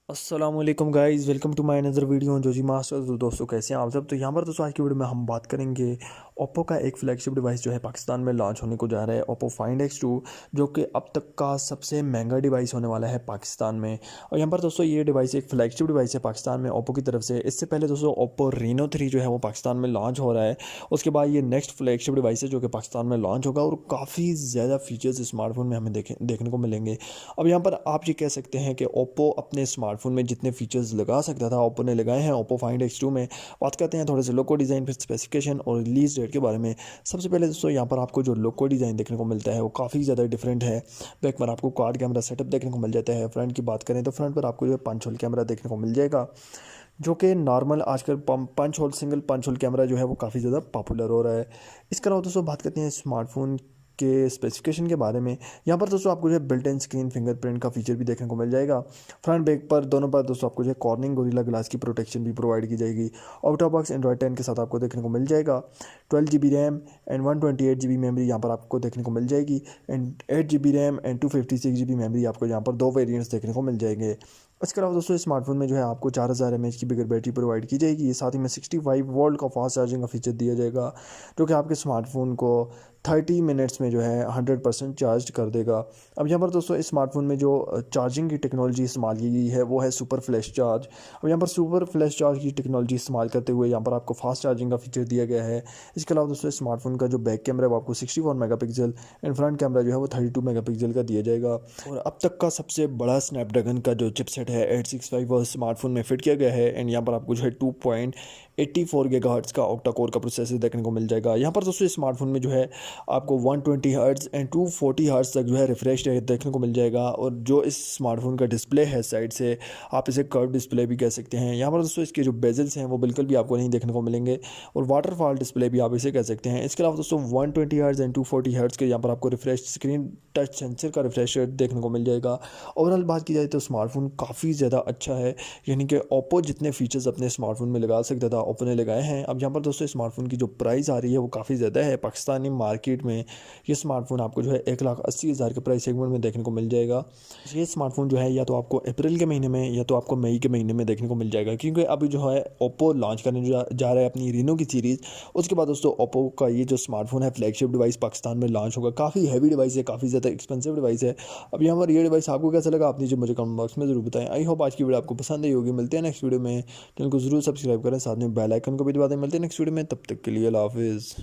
अस्सलामुअलैकुम guys, welcome to my another video जो G master. तो दोस्तों कैसे हैं आप सब। तो यहाँ पर दोस्तों आज की वीडियो में हम बात करेंगे ओप्पो का एक फ्लैगशिप डिवाइस जो है पाकिस्तान में लॉन्च होने को जा रहा है, ओप्पो फाइंड X2, जो कि अब तक का सबसे महंगा डिवाइस होने वाला है पाकिस्तान में। और यहाँ पर दोस्तों ये डिवाइस एक फ्लैगशिप डिवाइस है पाकिस्तान में ओप्पो की तरफ से। इससे पहले दोस्तों ओप्पो Reno 3 जो है वो पाकिस्तान में लॉन्च हो रहा है। उसके बाद ये नेक्स्ट फ्लैगशिप डिवाइस है जो कि पाकिस्तान में लॉन्च होगा और काफ़ी ज़्यादा फीचर्स स्मार्टफोन में हमें देखने को मिलेंगे। अब यहाँ पर आप ये कह सकते हैं कि ओप्पो अपने स्मार्टफोन में जितने फीचर्स लगा सकता था ओप्पो ने लगाए हैं ओप्पो फाइंड X2 में। बात करते हैं थोड़े से लोको डिज़ाइन, फिर स्पेसिफिकेशन और रिलीज डेट के बारे में। सबसे पहले दोस्तों यहाँ पर आपको जो लोको डिज़ाइन देखने को मिलता है वो काफ़ी ज़्यादा डिफरेंट है। बैक पर आपको क्वाड कैमरा सेटअप देखने को मिल जाता है। फ्रंट की बात करें तो फ्रंट पर आपको जो पंच होल कैमरा देखने को मिल जाएगा, जो कि नॉर्मल आजकल punch hole single punch hole camera जो है वो काफ़ी ज़्यादा पॉपुलर हो रहा है। इसके अलावा दोस्तों बात करते हैं स्मार्टफोन के स्पेसिफिकेशन के बारे में। यहाँ पर दोस्तों आपको जो है बिल्ट इन स्क्रीन फिंगरप्रिंट का फीचर भी देखने को मिल जाएगा। फ्रंट बैक पर दोनों पर दोस्तों आपको जो है कॉर्निंग गोरिल्ला ग्लास की प्रोटेक्शन भी प्रोवाइड की जाएगी। आउट ऑफ बॉक्स एंड्रॉइड 10 के साथ आपको देखने को मिल जाएगा। 12 GB RAM and 128 GB memory यहाँ पर आपको देखने को मिल जाएगी। And 8 GB RAM and 256 GB memory आपको यहाँ पर दो वेरियंट्स देखने को मिल जाएंगे। इसके अलावा दोस्तों स्मार्टफोन में जो है आपको 4000 mAh की बिगर बैटरी प्रोवाइड की जाएगी। साथ ही में 65 वोल्ट का फास्ट चार्जिंग का फीचर दिया जाएगा, जो कि आपके स्मार्टफोन को 30 मिनट्स में जो है 100% चार्ज कर देगा। अब यहाँ पर दोस्तों स्मार्टफोन में जो चार्जिंग की टेक्नोलॉजी इस्तेमाल की गई है वो है सुपर फ्लैश चार्ज। अब यहाँ पर सुपर फ्लैश चार्ज की टेक्नोलॉजी इस्तेमाल करते हुए यहाँ पर आपको फास्ट चार्जिंग का फीचर दिया गया है। इसके अलावा दोस्तों स्मार्टफोन का जो बैक कैमरा है वो आपको 64 मेगापिक्सल एंड फ्रंट कैमरा जो है वो 32 मेगापिक्सल का दिया जाएगा। और अब तक का सबसे बड़ा स्नैपड्रैगन का जो चिपसेट है 865 वो स्मार्टफोन में फिट किया गया है। एंड यहाँ पर आपको जो है 2.84 गीगाहर्ट्ज़ का ऑक्टा कोर का प्रोसेसर देखने को मिल जाएगा। यहाँ पर दोस्तों स्मार्टफोन में जो है आपको 120 हर्ट्ज़ एंड 240 हर्ट्ज़ तक जो है रिफ्रेश रेट देखने को मिल जाएगा। और जो इस स्मार्टफोन का डिस्प्ले है साइड से, आप इसे कर्व डिस्प्ले भी कह सकते हैं। यहाँ पर दोस्तों इसके जो बेजल्स हैं वो बिल्कुल भी आपको नहीं देखने को मिलेंगे और वाटरफॉल डिस्प्ले भी आप इसे कह सकते हैं। इसके अलावा दोस्तों 120 हर्ट्ज़ एंड 240 हर्ट्ज़ के यहाँ पर आपको रिफ्रेश स्क्रीन टच सेंसर का रिफ्रेश रेट देखने को मिल जाएगा। ओवरऑल बात की जाए तो स्मार्टफोन काफ़ी ज़्यादा अच्छा है, यानी कि ओप्पो जितने फीचर्स अपने स्मार्टफोन में लगा सकता था ओप्पो ने लगाए हैं। अब यहाँ पर दोस्तों स्मार्टफोन की जो प्राइस आ रही है वो काफ़ी ज़्यादा है। पाकिस्तानी मार्केट में ये स्मार्टफोन आपको जो है 1,80,000 के प्राइस सेगमेंट में देखने को मिल जाएगा। ये स्मार्टफोन जो है या तो आपको अप्रैल के महीने में या तो आपको मई के महीने में देखने को मिल जाएगा, क्योंकि अभी जो है ओप्पो लॉन्च करने जा रहा है अपनी रीनो की सीरीज़। उसके बाद दोस्तों ओप्पो का ये जो स्मार्टफोन है फ्लैगशिप डिवाइस पाकिस्तान में लॉन्च होगा। काफ़ी हैवी डिवाइस है, काफ़ी ज़्यादा एक्सपेंसिव डिवाइस है। अब यहाँ पर ये डिवाइस आपको कैसा लगा आप नीचे मुझे कमेंट बॉक्स में ज़रूर बताएं। आई होप आज की वीडियो आपको पसंद आई होगी। मिलते हैं नेक्स्ट वीडियो में। चैनल को ज़रूर सब्सक्राइब करें, साथ में बेल आइकन को भी दबा दें। मिलते हैं नेक्स्ट वीडियो में, तब तक के लिए अल्लाह हाफिज़।